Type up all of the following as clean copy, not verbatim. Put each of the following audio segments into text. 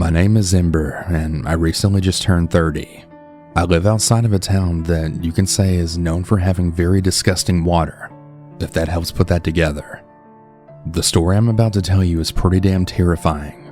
My name is Ember, and I recently just turned 30. I live outside of a town that you can say is known for having very disgusting water, if that helps put that together. The story I'm about to tell you is pretty damn terrifying,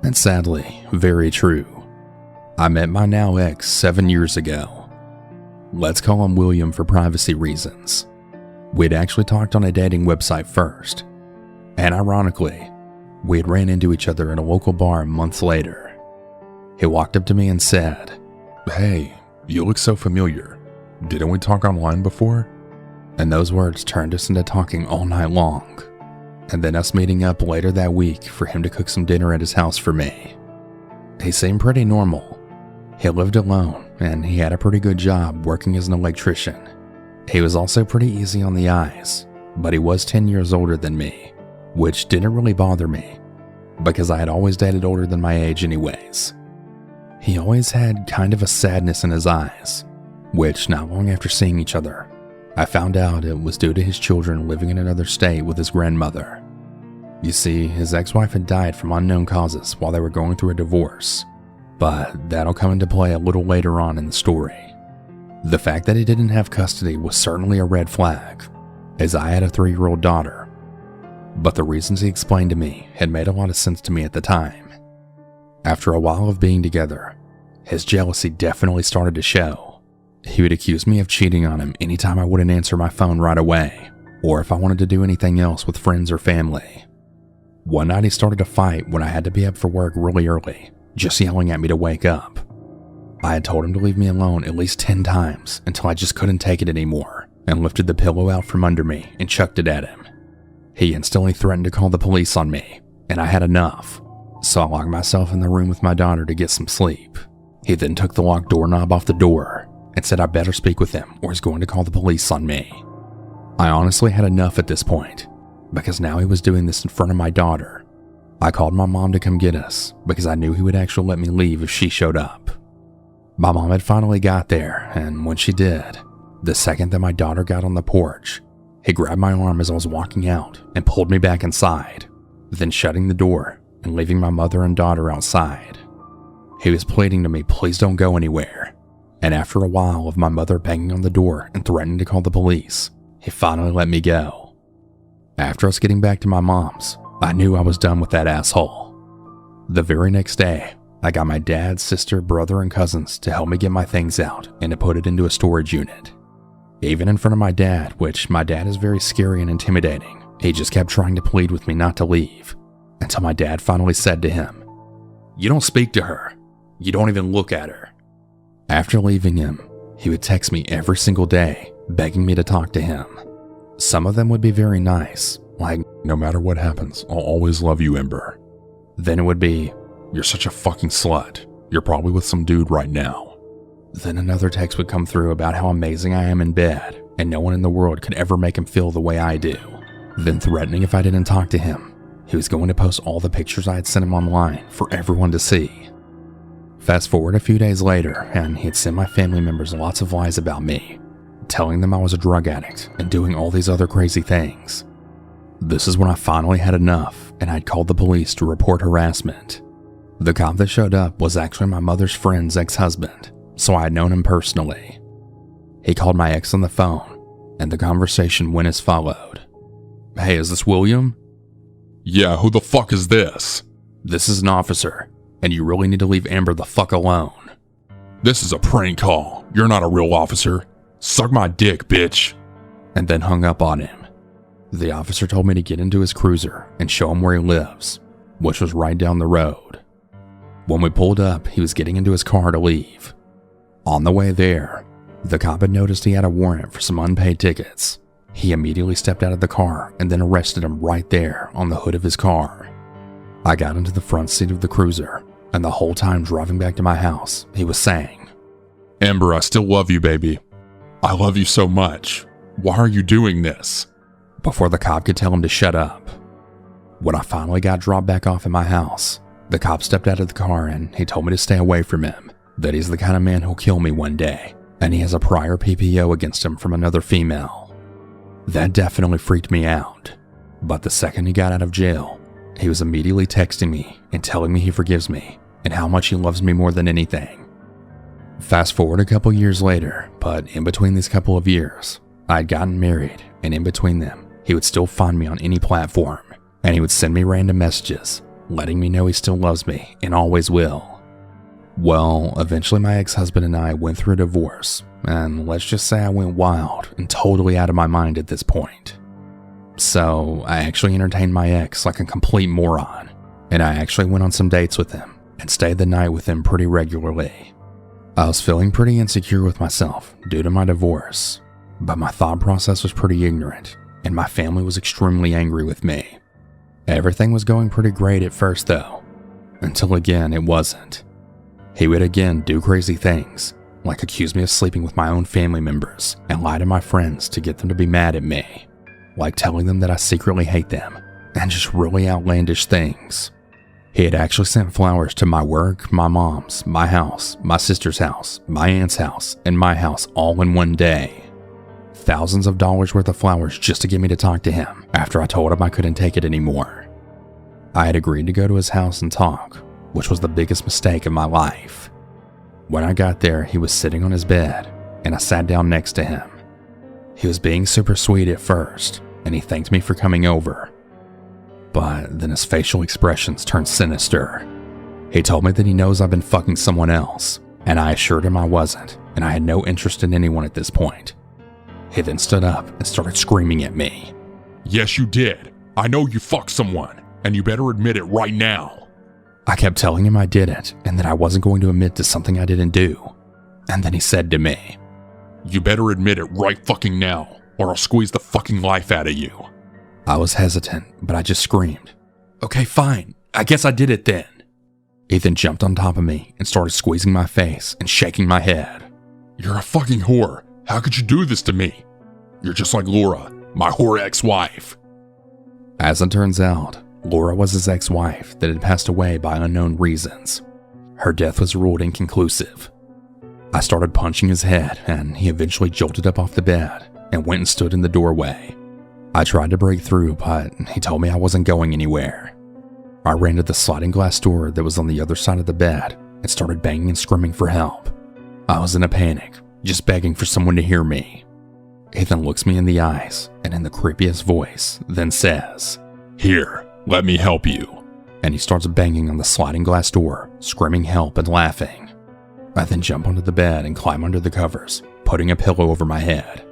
and sadly, very true. I met my now ex 7 years ago. Let's call him William for privacy reasons. We'd actually talked on a dating website first, and ironically, we had ran into each other at a local bar months later. He walked up to me and said, "Hey, you look so familiar. Didn't we talk online before?" And those words turned us into talking all night long, and then us meeting up later that week for him to cook some dinner at his house for me. He seemed pretty normal. He lived alone, and he had a pretty good job working as an electrician. He was also pretty easy on the eyes, but he was 10 years older than me, which didn't really bother me, because I had always dated older than my age anyways. He always had kind of a sadness in his eyes, which not long after seeing each other, I found out it was due to his children living in another state with his grandmother. You see, his ex-wife had died from unknown causes while they were going through a divorce, but that'll come into play a little later on in the story. The fact that he didn't have custody was certainly a red flag, as I had a 3-year-old daughter. But the reasons he explained to me had made a lot of sense to me at the time. After a while of being together, his jealousy definitely started to show. He would accuse me of cheating on him anytime I wouldn't answer my phone right away, or if I wanted to do anything else with friends or family. One night he started a fight when I had to be up for work really early, just yelling at me to wake up. I had told him to leave me alone at least 10 times until I just couldn't take it anymore, and lifted the pillow out from under me and chucked it at him. He instantly threatened to call the police on me, and I had enough, so I locked myself in the room with my daughter to get some sleep. He then took the locked doorknob off the door and said I better speak with him or he's going to call the police on me. I honestly had enough at this point, because now he was doing this in front of my daughter. I called my mom to come get us because I knew he would actually let me leave if she showed up. My mom had finally got there, and when she did, the second that my daughter got on the porch, he grabbed my arm as I was walking out and pulled me back inside, then shutting the door and leaving my mother and daughter outside. He was pleading to me, please don't go anywhere, and after a while of my mother banging on the door and threatening to call the police, he finally let me go. After us getting back to my mom's, I knew I was done with that asshole. The very next day, I got my dad, sister, brother, and cousins to help me get my things out and to put it into a storage unit. Even in front of my dad, which my dad is very scary and intimidating, he just kept trying to plead with me not to leave, until my dad finally said to him, "You don't speak to her. You don't even look at her." After leaving him, he would text me every single day, begging me to talk to him. Some of them would be very nice, like, "No matter what happens, I'll always love you, Ember." Then it would be, "You're such a fucking slut. You're probably with some dude right now." Then another text would come through about how amazing I am in bed, and no one in the world could ever make him feel the way I do. Then threatening if I didn't talk to him, he was going to post all the pictures I had sent him online for everyone to see. Fast forward a few days later, and he'd sent my family members lots of lies about me, telling them I was a drug addict and doing all these other crazy things. This is when I finally had enough, and I'd called the police to report harassment. The cop that showed up was actually my mother's friend's ex-husband, so I had known him personally. He called my ex on the phone, and the conversation went as followed. "Hey, is this William?" "Yeah, who the fuck is this?" "This is an officer, and you really need to leave Amber the fuck alone." "This is a prank call. You're not a real officer. Suck my dick, bitch." And then hung up on him. The officer told me to get into his cruiser and show him where he lives, which was right down the road. When we pulled up, he was getting into his car to leave. On the way there, the cop had noticed he had a warrant for some unpaid tickets. He immediately stepped out of the car and then arrested him right there on the hood of his car. I got into the front seat of the cruiser, and the whole time driving back to my house, he was saying, "Ember, I still love you, baby. I love you so much. Why are you doing this?" Before the cop could tell him to shut up. When I finally got dropped back off at my house, the cop stepped out of the car and he told me to stay away from him, that he's the kind of man who'll kill me one day, and he has a prior PPO against him from another female. That definitely freaked me out, but the second he got out of jail, he was immediately texting me and telling me he forgives me and how much he loves me more than anything. Fast forward a couple years later, but in between these couple of years, I had gotten married, and in between them, he would still find me on any platform, and he would send me random messages, letting me know he still loves me and always will. Well, eventually my ex-husband and I went through a divorce, and let's just say I went wild and totally out of my mind at this point. So I actually entertained my ex like a complete moron, and I actually went on some dates with him and stayed the night with him pretty regularly. I was feeling pretty insecure with myself due to my divorce, but my thought process was pretty ignorant, and my family was extremely angry with me. Everything was going pretty great at first though, until again it wasn't. He would again do crazy things, like accuse me of sleeping with my own family members and lie to my friends to get them to be mad at me, like telling them that I secretly hate them, and just really outlandish things. He had actually sent flowers to my work, my mom's, my house, my sister's house, my aunt's house, and my house all in one day. Thousands of dollars worth of flowers just to get me to talk to him after I told him I couldn't take it anymore. I had agreed to go to his house and talk, which was the biggest mistake of my life. When I got there, he was sitting on his bed, and I sat down next to him. He was being super sweet at first, and he thanked me for coming over. But then his facial expressions turned sinister. He told me that he knows I've been fucking someone else, and I assured him I wasn't, and I had no interest in anyone at this point. He then stood up and started screaming at me. Yes, you did. I know you fucked someone, and you better admit it right now. I kept telling him I didn't, and that I wasn't going to admit to something I didn't do. And then he said to me, You better admit it right fucking now, or I'll squeeze the fucking life out of you. I was hesitant, but I just screamed, Okay, fine. I guess I did it then. He then jumped on top of me and started squeezing my face and shaking my head. You're a fucking whore. How could you do this to me? You're just like Laura, my whore ex-wife. As it turns out, Laura was his ex-wife that had passed away by unknown reasons. Her death was ruled inconclusive. I started punching his head, and he eventually jolted up off the bed and went and stood in the doorway. I tried to break through, but he told me I wasn't going anywhere. I ran to the sliding glass door that was on the other side of the bed and started banging and screaming for help. I was in a panic, just begging for someone to hear me. He then looks me in the eyes and in the creepiest voice, then says, Here, let me help you. And he starts banging on the sliding glass door, screaming help and laughing. I then jump onto the bed and climb under the covers, putting a pillow over my head.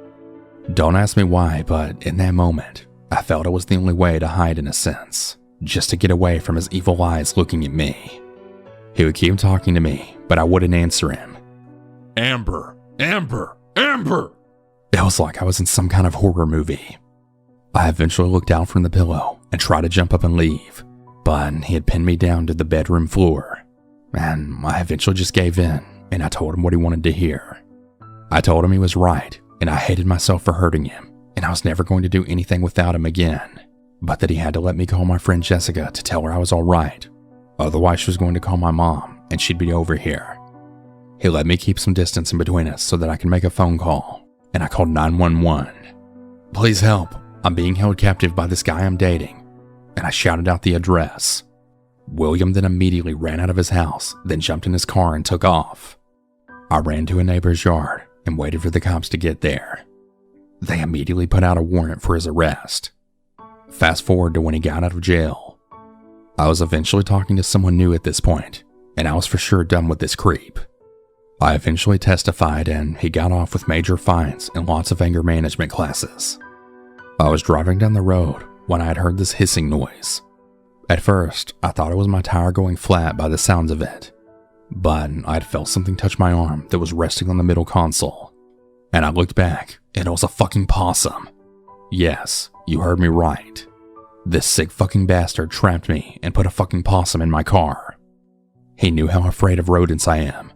Don't ask me why, but in that moment, I felt it was the only way to hide in a sense, just to get away from his evil eyes looking at me. He would keep talking to me, but I wouldn't answer him. Amber, Amber, Amber! It was like I was in some kind of horror movie. I eventually looked out from the pillow and tried to jump up and leave, but he had pinned me down to the bedroom floor, and I eventually just gave in, and I told him what he wanted to hear. I told him he was right, and I hated myself for hurting him, and I was never going to do anything without him again, but that he had to let me call my friend Jessica to tell her I was all right. Otherwise, she was going to call my mom, and she'd be over here. He let me keep some distance in between us so that I could make a phone call, and I called 911. Please help. I'm being held captive by this guy I'm dating. And I shouted out the address. William then immediately ran out of his house, then jumped in his car and took off. I ran to a neighbor's yard and waited for the cops to get there. They immediately put out a warrant for his arrest. Fast forward to when he got out of jail. I was eventually talking to someone new at this point, and I was for sure done with this creep. I eventually testified, and he got off with major fines and lots of anger management classes. I was driving down the road when I had heard this hissing noise. At first, I thought it was my tire going flat by the sounds of it, but I had felt something touch my arm that was resting on the middle console, and I looked back, and it was a fucking possum. Yes, you heard me right. This sick fucking bastard trapped me and put a fucking possum in my car. He knew how afraid of rodents I am.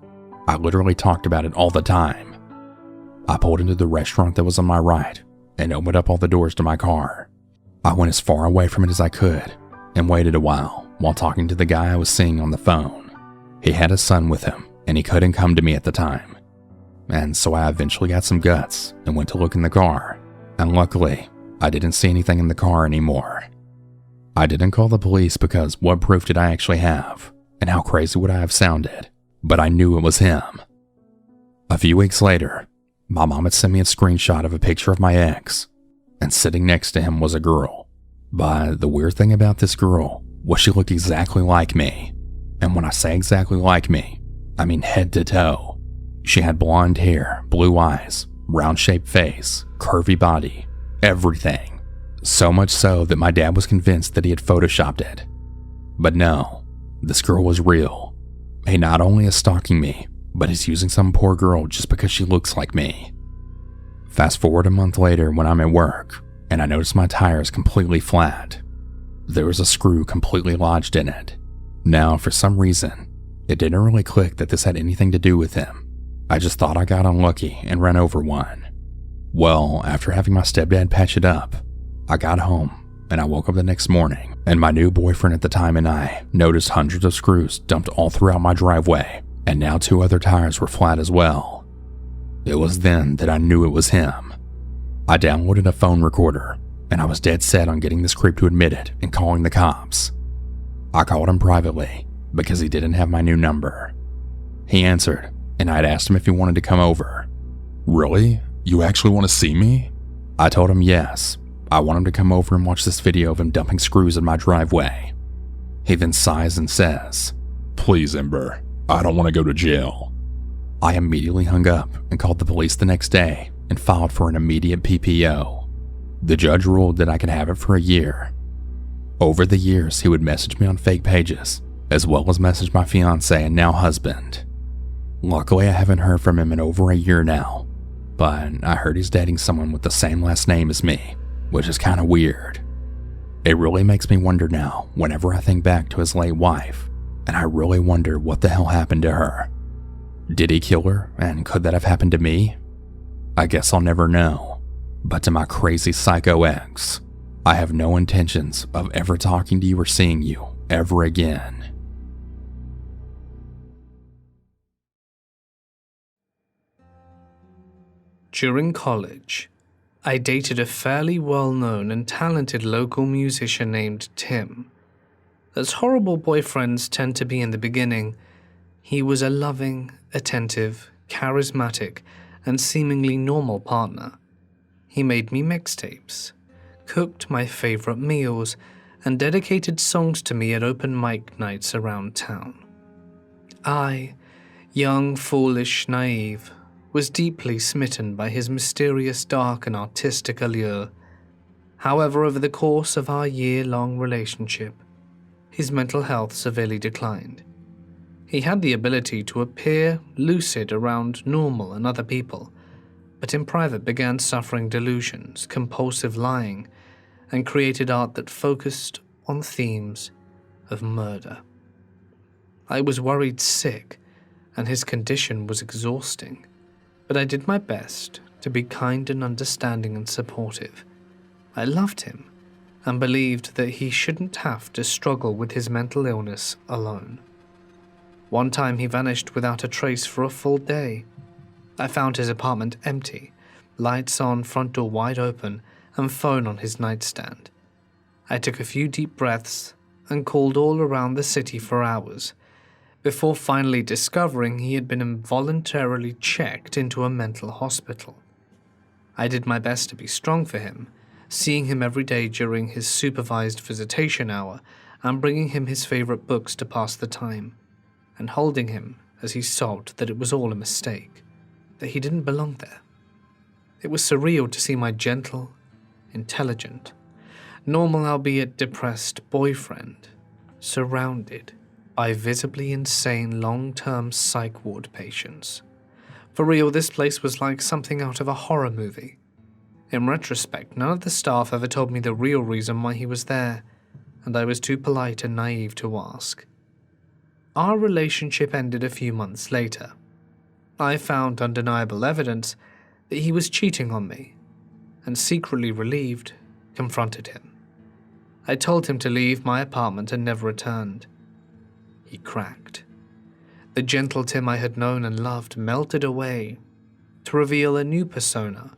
I literally talked about it all the time. I pulled into the restaurant that was on my right and opened up all the doors to my car. I went as far away from it as I could and waited a while talking to the guy I was seeing on the phone. He had a son with him and he couldn't come to me at the time. And so I eventually got some guts and went to look in the car, and luckily, I didn't see anything in the car anymore. I didn't call the police because what proof did I actually have? And how crazy would I have sounded? But I knew it was him. A few weeks later, my mom had sent me a screenshot of a picture of my ex, and sitting next to him was a girl. But the weird thing about this girl was she looked exactly like me. And when I say exactly like me, I mean head to toe. She had blonde hair, blue eyes, round-shaped face, curvy body, everything. So much so that my dad was convinced that he had photoshopped it. But no, this girl was real. He not only is stalking me, but he's using some poor girl just because she looks like me. Fast forward a month later when I'm at work, and I notice my tire is completely flat. There was a screw completely lodged in it. Now, for some reason, it didn't really click that this had anything to do with him. I just thought I got unlucky and ran over one. Well, after having my stepdad patch it up, I got home and I woke up the next morning, and my new boyfriend at the time and I noticed hundreds of screws dumped all throughout my driveway, and now 2 other tires were flat as well. It was then that I knew it was him. I downloaded a phone recorder, and I was dead set on getting this creep to admit it and calling the cops. I called him privately because he didn't have my new number. He answered, and I had asked him if he wanted to come over. Really? You actually want to see me? I told him yes. I want him to come over and watch this video of him dumping screws in my driveway. He then sighs and says, Please, Ember. I don't want to go to jail. I immediately hung up and called the police the next day and filed for an immediate PPO. The judge ruled that I could have it for a year. Over the years, he would message me on fake pages, as well as message my fiance and now husband. Luckily, I haven't heard from him in over a year now, but I heard he's dating someone with the same last name as me, which is kind of weird. It really makes me wonder now whenever I think back to his late wife, and I really wonder what the hell happened to her. Did he kill her, and could that have happened to me? I guess I'll never know, but to my crazy psycho ex, I have no intentions of ever talking to you or seeing you ever again. During college, I dated a fairly well-known and talented local musician named Tim. As horrible boyfriends tend to be in the beginning, he was a loving, attentive, charismatic, and seemingly normal partner. He made me mixtapes, cooked my favorite meals, and dedicated songs to me at open mic nights around town. I, young, foolish, naive, was deeply smitten by his mysterious, dark, and artistic allure. However, over the course of our year-long relationship, his mental health severely declined. He had the ability to appear lucid around normal and other people, but in private began suffering delusions, compulsive lying, and created art that focused on themes of murder. I was worried sick, and his condition was exhausting. But I did my best to be kind and understanding and supportive. I loved him and believed that he shouldn't have to struggle with his mental illness alone. One time he vanished without a trace for a full day. I found his apartment empty, lights on, front door wide open, and phone on his nightstand. I took a few deep breaths and called all around the city for hours, before finally discovering he had been involuntarily checked into a mental hospital. I did my best to be strong for him, seeing him every day during his supervised visitation hour and bringing him his favorite books to pass the time, and holding him as he sobbed that it was all a mistake, that he didn't belong there. It was surreal to see my gentle, intelligent, normal albeit depressed boyfriend surrounded by visibly insane long-term psych ward patients. For real, this place was like something out of a horror movie. In retrospect, none of the staff ever told me the real reason why he was there, and I was too polite and naive to ask. Our relationship ended a few months later. I found undeniable evidence that he was cheating on me, and secretly relieved, confronted him. I told him to leave my apartment and never returned. He cracked. The gentle Tim I had known and loved melted away to reveal a new persona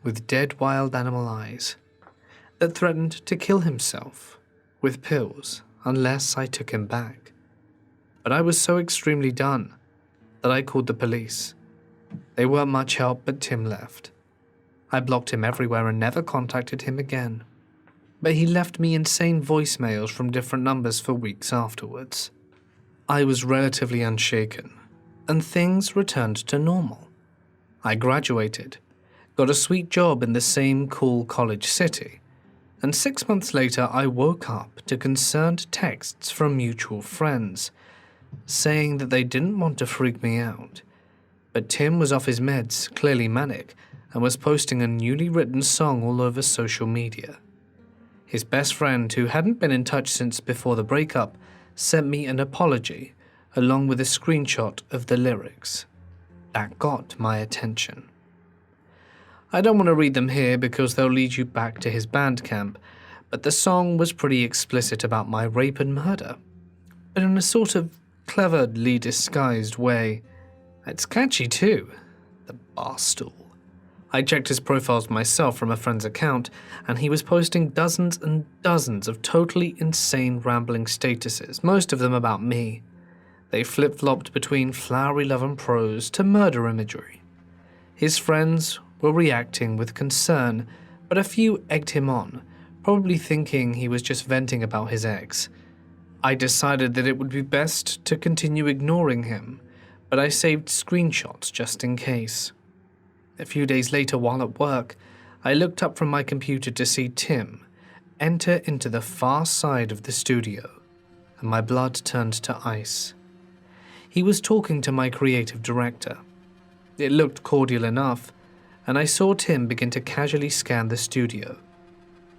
with dead wild animal eyes that threatened to kill himself with pills unless I took him back. but I was so extremely done that I called the police. They weren't much help, but Tim left. I blocked him everywhere and never contacted him again. But he left me insane voicemails from different numbers for weeks afterwards. I was relatively unshaken, and things returned to normal. I graduated, got a sweet job in the same cool college city, and 6 months later I woke up to concerned texts from mutual friends, saying that they didn't want to freak me out, but Tim was off his meds, clearly manic, and was posting a newly written song all over social media. His best friend, who hadn't been in touch since before the breakup, sent me an apology, along with a screenshot of the lyrics. That got my attention. I don't want to read them here because they'll lead you back to his Bandcamp, but the song was pretty explicit about my rape and murder, but in a sort of cleverly disguised way. It's catchy too, the barstool. I checked his profiles myself from a friend's account, and he was posting dozens and dozens of totally insane rambling statuses, most of them about me. They flip-flopped between flowery love and prose to murder imagery. His friends were reacting with concern, but a few egged him on, probably thinking he was just venting about his ex. I decided that it would be best to continue ignoring him, but I saved screenshots just in case. A few days later, while at work, I looked up from my computer to see Tim enter into the far side of the studio, and my blood turned to ice. He was talking to my creative director. It looked cordial enough, and I saw Tim begin to casually scan the studio.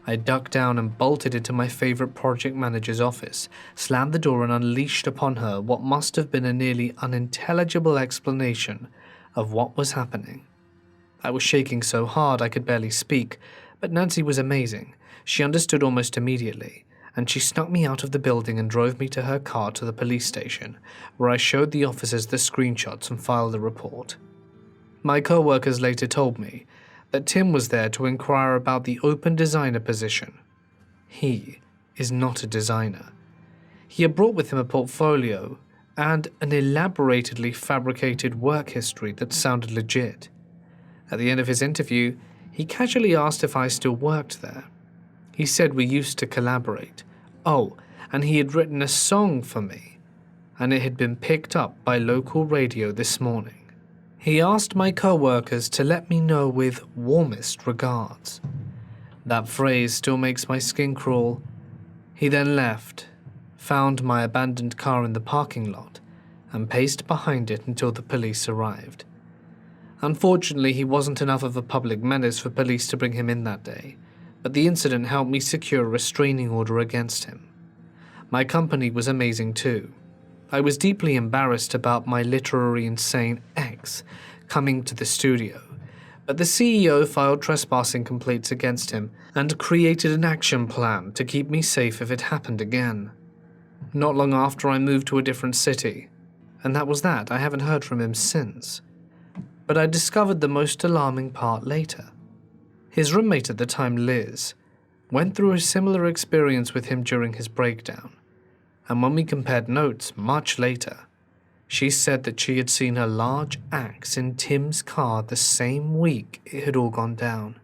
I ducked down and bolted into my favorite project manager's office, slammed the door and unleashed upon her what must have been a nearly unintelligible explanation of what was happening. I was shaking so hard I could barely speak, but Nancy was amazing. She understood almost immediately, and she snuck me out of the building and drove me to her car to the police station, where I showed the officers the screenshots and filed a report. My co-workers later told me that Tim was there to inquire about the open designer position. He is not a designer. He had brought with him a portfolio and an elaboratedly fabricated work history that sounded legit. At the end of his interview, he casually asked if I still worked there. He said we used to collaborate. Oh, and he had written a song for me, and it had been picked up by local radio this morning. He asked my co-workers to let me know with warmest regards. That phrase still makes my skin crawl. He then left, found my abandoned car in the parking lot, and paced behind it until the police arrived. Unfortunately, he wasn't enough of a public menace for police to bring him in that day, but the incident helped me secure a restraining order against him. My company was amazing too. I was deeply embarrassed about my literary insane ex coming to the studio, but the CEO filed trespassing complaints against him and created an action plan to keep me safe if it happened again. Not long after, I moved to a different city, and that was that. I haven't heard from him since. But I discovered the most alarming part later. His roommate at the time, Liz, went through a similar experience with him during his breakdown, and when we compared notes much later, she said that she had seen a large axe in Tim's car the same week it had all gone down.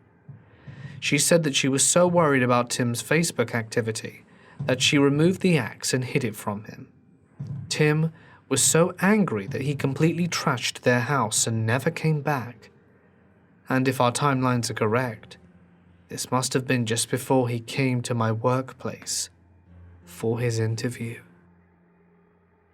She said that she was so worried about Tim's Facebook activity that she removed the axe and hid it from him. Tim was so angry that he completely trashed their house and never came back. And if our timelines are correct, this must have been just before he came to my workplace for his interview.